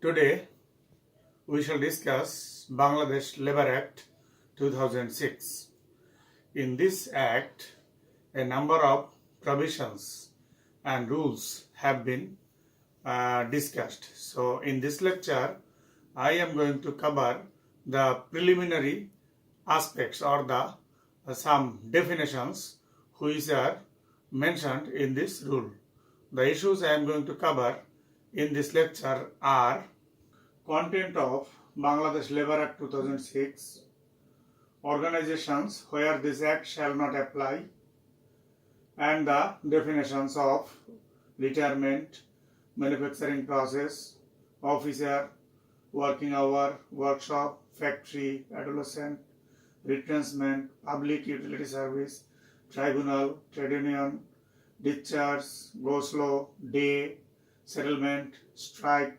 Today we shall discuss Bangladesh Labour Act 2006. In this act, a number of provisions and rules have been discussed. So in this lecture, I am going to cover the preliminary aspects or the some definitions which are mentioned in this rule. The issues I am going to cover in this lecture are content of Bangladesh Labour Act 2006, organizations where this act shall not apply, and the definitions of retirement, manufacturing process, officer, working hour, workshop, factory, adolescent, retrenchment, public utility service, tribunal, trade union, discharge, go slow, day, settlement, strike,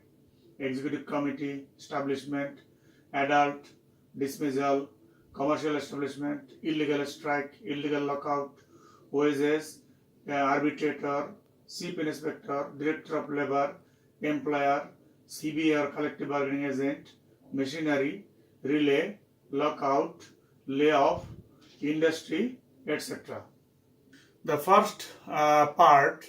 executive committee, establishment, adult, dismissal, commercial establishment, illegal strike, illegal lockout, wages, arbitrator, chief inspector, director of labor, employer, CBA or collective bargaining agent, machinery, relay, lockout, layoff, industry, etc. The first part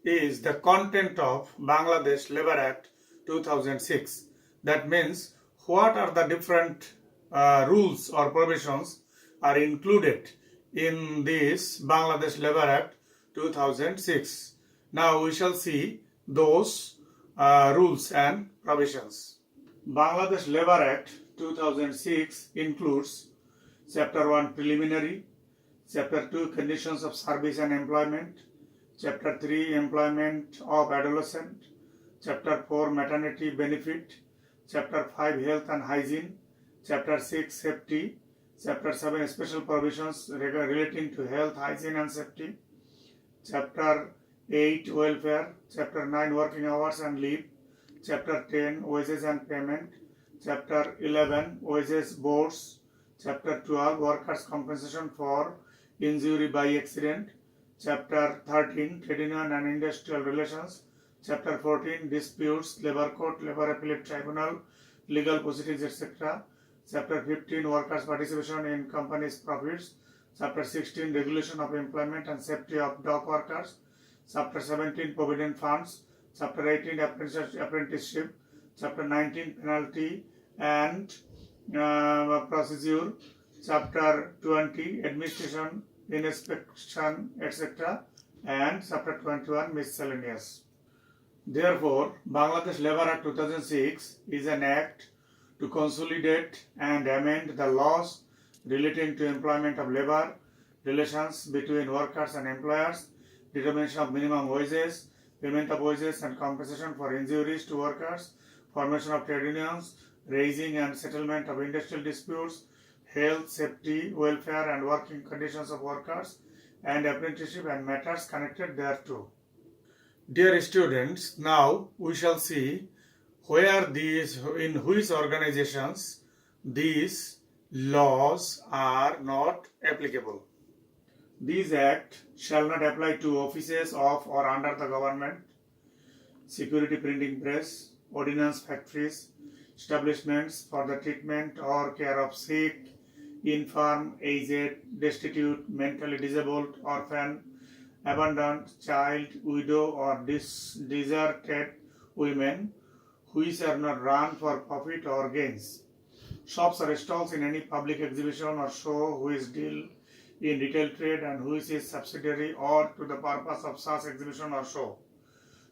is the content of Bangladesh Labour Act 2006. That means what are the different rules or provisions are included in this Bangladesh Labour Act 2006. Now we shall see those rules and provisions. Bangladesh Labour Act 2006 includes Chapter 1 Preliminary, Chapter 2 Conditions of Service and Employment, Chapter 3 Employment of Adolescent, Chapter 4 Maternity Benefit, Chapter 5 Health and Hygiene, Chapter 6 Safety, Chapter 7 Special Provisions relating to health, hygiene and safety, Chapter 8 Welfare, Chapter 9 Working Hours and Leave, Chapter 10 Wages and Payment, Chapter 11 Wages Boards, Chapter 12 Workers' Compensation for Injury by Accident, Chapter 13 Trade Union and Industrial Relations, Chapter 14 Disputes, Labour Court, Labour Appellate Tribunal, Legal Proceedings, etc. Chapter 15 Workers' Participation in Companies' Profits, Chapter 16 Regulation of Employment and Safety of Dock Workers, Chapter 17 Provident Funds, Chapter 18 Apprenticeship, Chapter 19 Penalty and Procedure, Chapter 20 Administration, Inspection, etc. and Chapter 21 Miscellaneous. Therefore, Bangladesh Labour Act 2006 is an act to consolidate and amend the laws relating to employment of labour, relations between workers and employers, determination of minimum wages, payment of wages and compensation for injuries to workers, formation of trade unions, raising and settlement of industrial disputes, health, safety, welfare and working conditions of workers, and apprenticeship and matters connected thereto. Dear students, now we shall see in which organizations these laws are not applicable. This act shall not apply to offices of or under the government, security printing press, ordnance factories, establishments for the treatment or care of sick, infirm, aged, destitute, mentally disabled, orphan, abandoned child, widow or deserted women, which are not run for profit or gains. Shops or stalls in any public exhibition or show which deal in retail trade and which is subsidiary or to the purpose of such exhibition or show.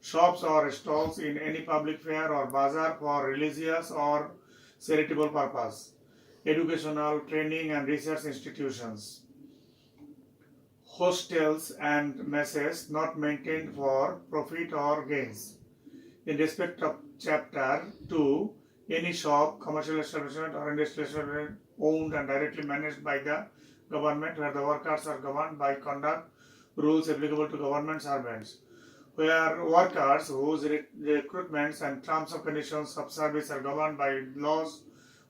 Shops or stalls in any public fair or bazaar for religious or charitable purpose. Educational, training and research institutions. Hostels and messes not maintained for profit or gains. In respect of Chapter 2, any shop, commercial establishment or industrial establishment owned and directly managed by the government where the workers are governed by conduct rules applicable to government servants. Where workers whose recruitments and terms of conditions of service are governed by laws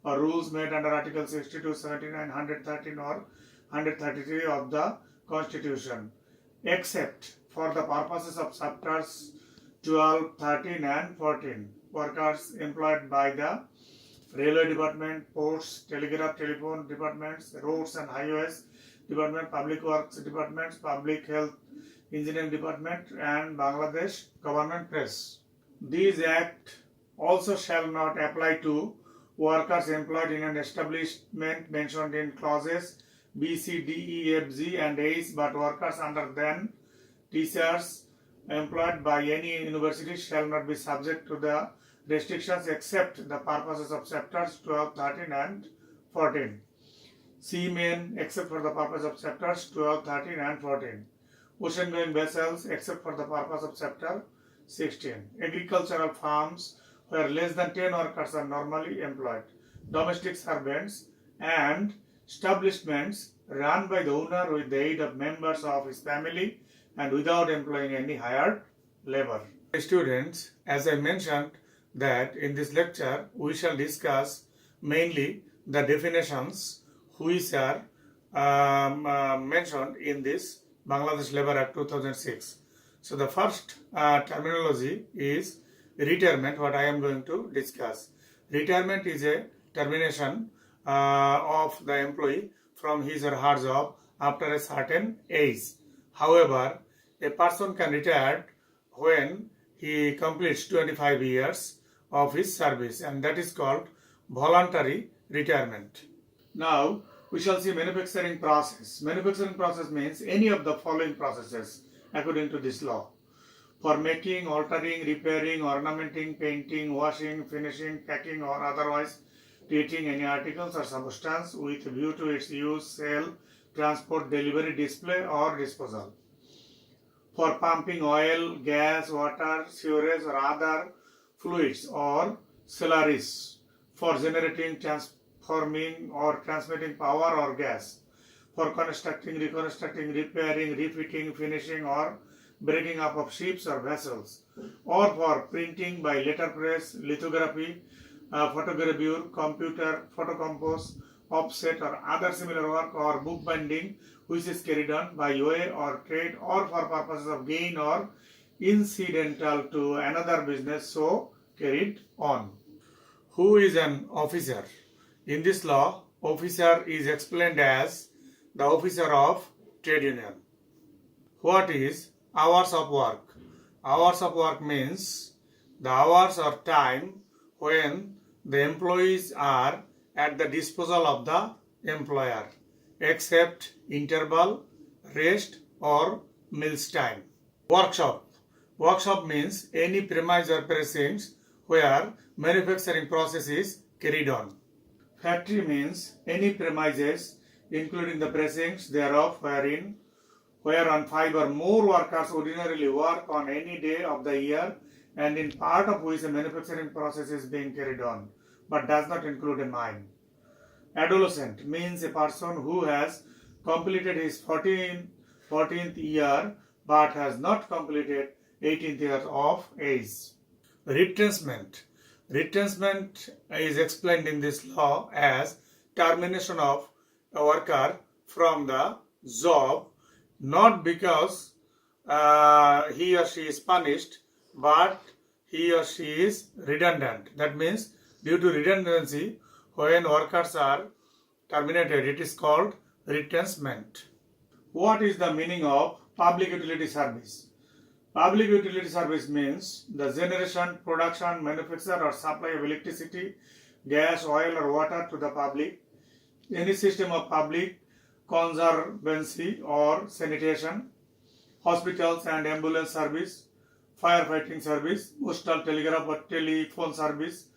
or rules made under Article 62, 79, 113 or 133 of the Constitution, except for the purposes of chapters 12, 13 and 14. Workers employed by the Railway Department, Ports, Telegraph, Telephone Departments, Roads and Highways Department, Public Works Departments, Public Health Engineering Department and Bangladesh Government Press. These Act also shall not apply to workers employed in an establishment mentioned in clauses B, C, D, E, F, G and H, but workers under them, teachers employed by any university shall not be subject to the restrictions except the purposes of chapters 12, 13 and 14. Seamen except for the purpose of chapters 12, 13 and 14. Ocean-going vessels except for the purpose of chapter 16. Agricultural farms where less than 10 workers are normally employed. Domestic servants and establishments run by the owner with the aid of members of his family and without employing any hired labor. Students, as I mentioned that in this lecture we shall discuss mainly the definitions which are mentioned in this Bangladesh Labour Act 2006. So the first terminology is retirement, what I am going to discuss. Retirement is a termination of the employee from his or her job after a certain age. However, a person can retire when he completes 25 years of his service, and that is called voluntary retirement. Now, we shall see manufacturing process. Manufacturing process means any of the following processes according to this law. For making, altering, repairing, ornamenting, painting, washing, finishing, packing or otherwise treating any articles or substance with view to its use, sale, transport, delivery, display or disposal. For pumping oil, gas, water, sewerage or other fluids or slurries. For generating, transforming or transmitting power or gas. For constructing, reconstructing, repairing, refitting, finishing or breaking up of ships or vessels. Or for printing by letterpress, lithography, photogravure, computer, photocompose, offset or other similar work, or bookbinding which is carried on by way or trade or for purposes of gain or incidental to another business so carried on. Who is an officer? In this law, officer is explained as the officer of trade union. What is hours of work? Hours of work means the hours or time when the employees are at the disposal of the employer, except interval, rest or meals time. Workshop. Workshop means any premise or precincts where manufacturing process is carried on. Factory means any premises including the precincts thereof whereon 5 or more workers ordinarily work on any day of the year and in part of which a manufacturing process is being carried on, but does not include a mine. Adolescent means a person who has completed his 14th year but has not completed 18th year of age. Retrenchment. Retrenchment is explained in this law as termination of a worker from the job not because he or she is punished, but he or she is redundant. That means due to redundancy, when workers are terminated, it is called retrenchment. What is the meaning of public utility service? Public utility service means the generation, production, manufacture or supply of electricity, gas, oil or water to the public, any system of public conservancy or sanitation, hospitals and ambulance service, firefighting service, postal, telegraph or telephone service,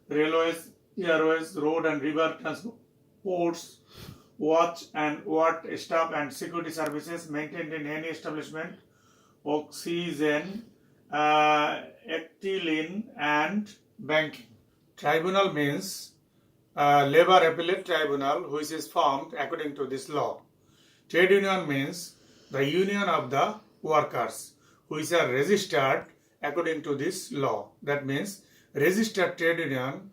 railways, airways, road and river transports, watch and ward staff and security services maintained in any establishment, oxygen, ethylene and banking. Tribunal means labor appellate tribunal which is formed according to this law. Trade union means the union of the workers which are registered according to this law. That means registered trade union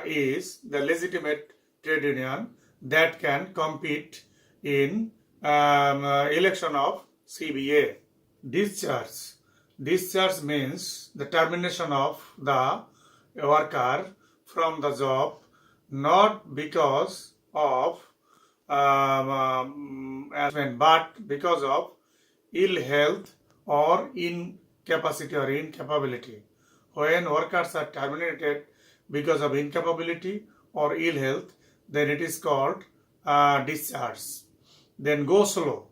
is the legitimate trade union that can compete in election of CBA. Discharge. Discharge means the termination of the worker from the job not because of but because of ill health or incapacity or incapability. When workers are terminated because of incapability or ill health, then it is called discharge. Then go slow.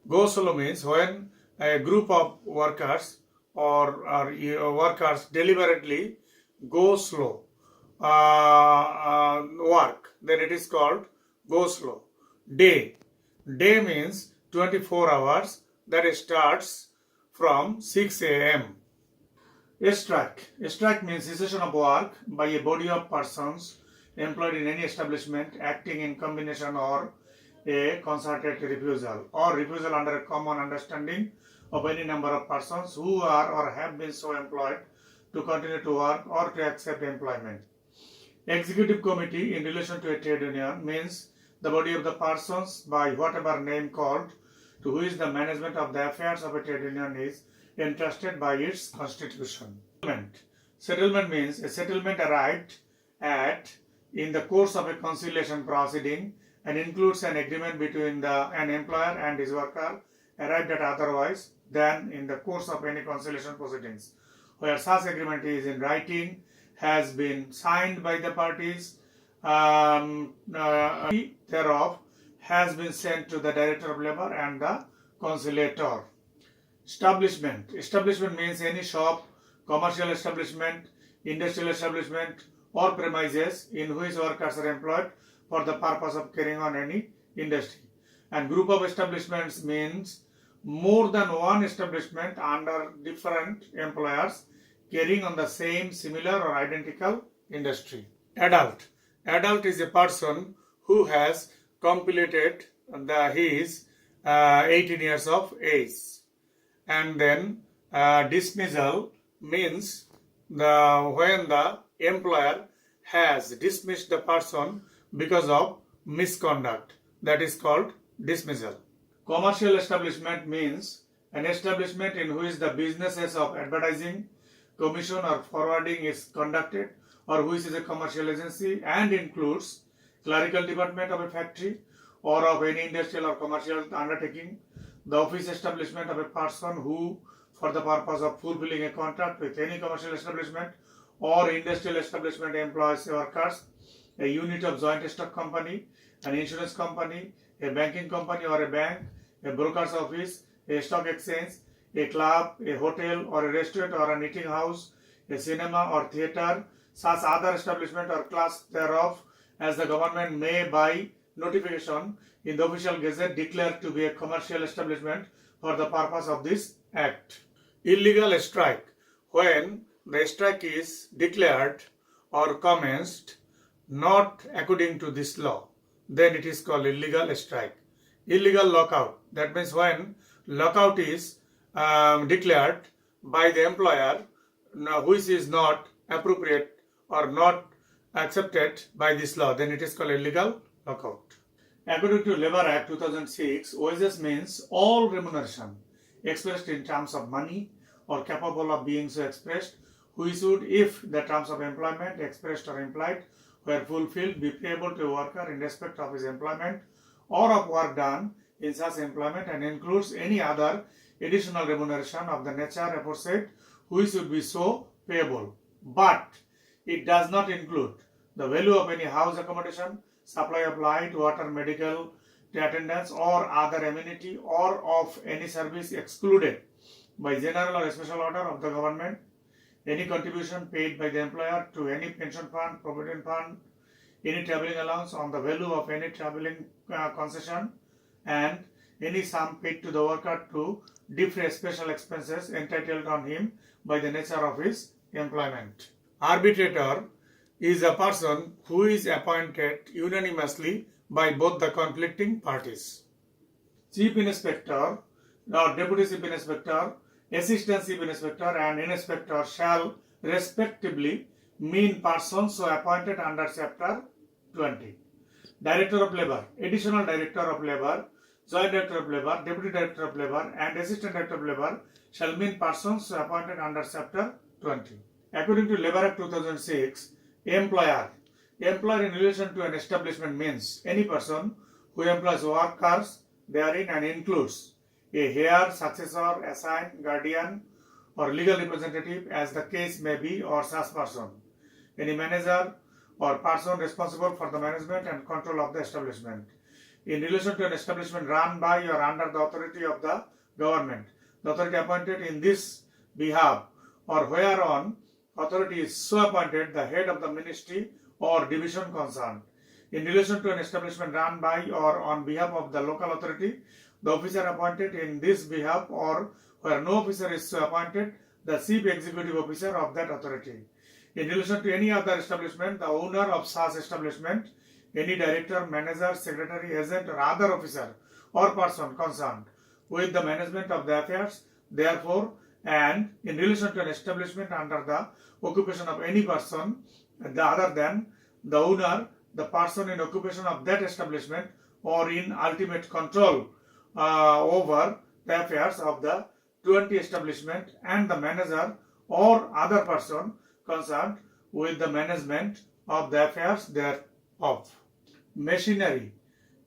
Go slow means when a group of workers or workers deliberately go slow work, then it is called go slow. Day. Day means 24 hours that starts from 6 a.m. Strike. Strike means cessation of work by a body of persons employed in any establishment acting in combination or a concerted refusal or refusal under a common understanding of any number of persons who are or have been so employed to continue to work or to accept employment. Executive committee in relation to a trade union means the body of the persons by whatever name called to which the management of the affairs of a trade union is entrusted by its constitution. Settlement. Settlement means a settlement arrived at in the course of a conciliation proceeding and includes an agreement between an employer and his worker arrived at otherwise than in the course of any conciliation proceedings, where such agreement is in writing, has been signed by the parties, thereof has been sent to the Director of Labour and the conciliator. Establishment. Establishment means any shop, commercial establishment, industrial establishment or premises in which workers are employed for the purpose of carrying on any industry. And group of establishments means more than one establishment under different employers carrying on the same, similar or identical industry. Adult. Adult is a person who has completed his 18 years of age. And then dismissal means when the employer has dismissed the person because of misconduct. That is called dismissal. Commercial establishment means an establishment in which the businesses of advertising, commission or forwarding is conducted or which is a commercial agency and includes clerical department of a factory or of any industrial or commercial undertaking, the office establishment of a person who for the purpose of fulfilling a contract with any commercial establishment or industrial establishment employs workers, a unit of joint stock company, an insurance company, a banking company or a bank, a broker's office, a stock exchange, a club, a hotel or a restaurant or an eating house, a cinema or theatre, such other establishment or class thereof as the government may by notification in the official gazette declare to be a commercial establishment for the purpose of this act. Illegal strike. When the strike is declared or commenced not according to this law, then it is called illegal strike. Illegal lockout. That means when lockout is declared by the employer which is not appropriate or not accepted by this law, then it is called illegal lockout. According to Labour Act 2006, wages means all remuneration expressed in terms of money or capable of being so expressed, which would, if the terms of employment expressed or implied were fulfilled, be payable to a worker in respect of his employment or of work done in such employment and includes any other additional remuneration of the nature aforesaid which would be so payable. But it does not include the value of any house accommodation, supply of light, water, medical attendance or other amenity or of any service excluded by general or special order of the government, any contribution paid by the employer to any pension fund, provident fund, any travelling allowance on the value of any travelling concession, and any sum paid to the worker to defray special expenses entitled on him by the nature of his employment. Arbitrator is a person who is appointed unanimously by both the conflicting parties. Chief Inspector or Deputy Chief Inspector, Assistant Chief Inspector and Inspector shall respectively mean persons so appointed under Chapter 20. Director of Labour. Additional Director of Labour Joint Director of Labour, Deputy Director of Labour and Assistant Director of Labour shall mean persons appointed under Chapter 20. According to Labour Act 2006, employer in relation to an establishment means any person who employs workers therein and includes a heir, successor, assigned, guardian or legal representative as the case may be or such person, any manager or person responsible for the management and control of the establishment. In relation to an establishment run by or under the authority of the government, the authority appointed in this behalf or whereon authority is so appointed, the head of the ministry or division concerned. In relation to an establishment run by or on behalf of the local authority, the officer appointed in this behalf or where no officer is so appointed, the chief executive officer of that authority. In relation to any other establishment, the owner of such establishment, any director, manager, secretary, agent or other officer or person concerned with the management of the affairs, therefore, and in relation to an establishment under the occupation of any person other than the owner, the person in occupation of that establishment or in ultimate control over the affairs of the 20 establishment and the manager or other person concerned with the management of the affairs thereof. Machinery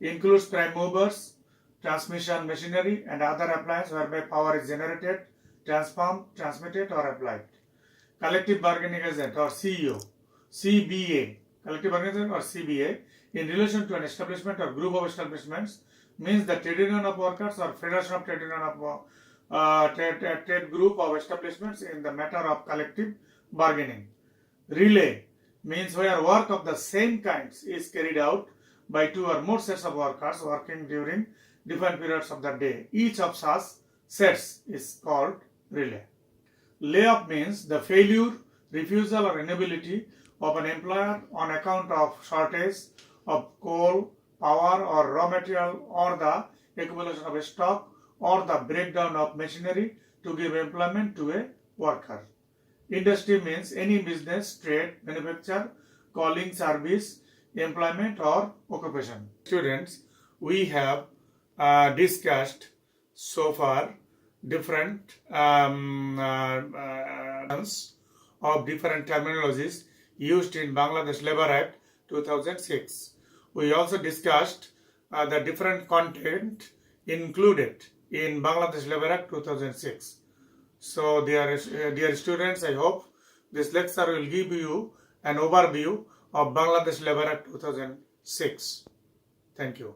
includes prime movers, transmission machinery and other appliances whereby power is generated, transformed, transmitted or applied. Collective bargaining agent or CEO, CBA, collective bargaining agent or CBA in relation to an establishment or group of establishments means the trade union of workers or federation of trade union of trade group of establishments in the matter of collective bargaining. Relay means where work of the same kinds is carried out by two or more sets of workers working during different periods of the day. Each of such sets is called relay. Layoff means the failure, refusal or inability of an employer on account of shortage of coal, power or raw material or the accumulation of stock or the breakdown of machinery to give employment to a worker. Industry means any business, trade, manufacture, calling, service, employment or occupation. Students, we have discussed so far different of different terminologies used in Bangladesh Labour Act 2006. We also discussed the different content included in Bangladesh Labour Act 2006. So, dear students, I hope this lecture will give you an overview of Bangladesh Labour Act 2006. Thank you.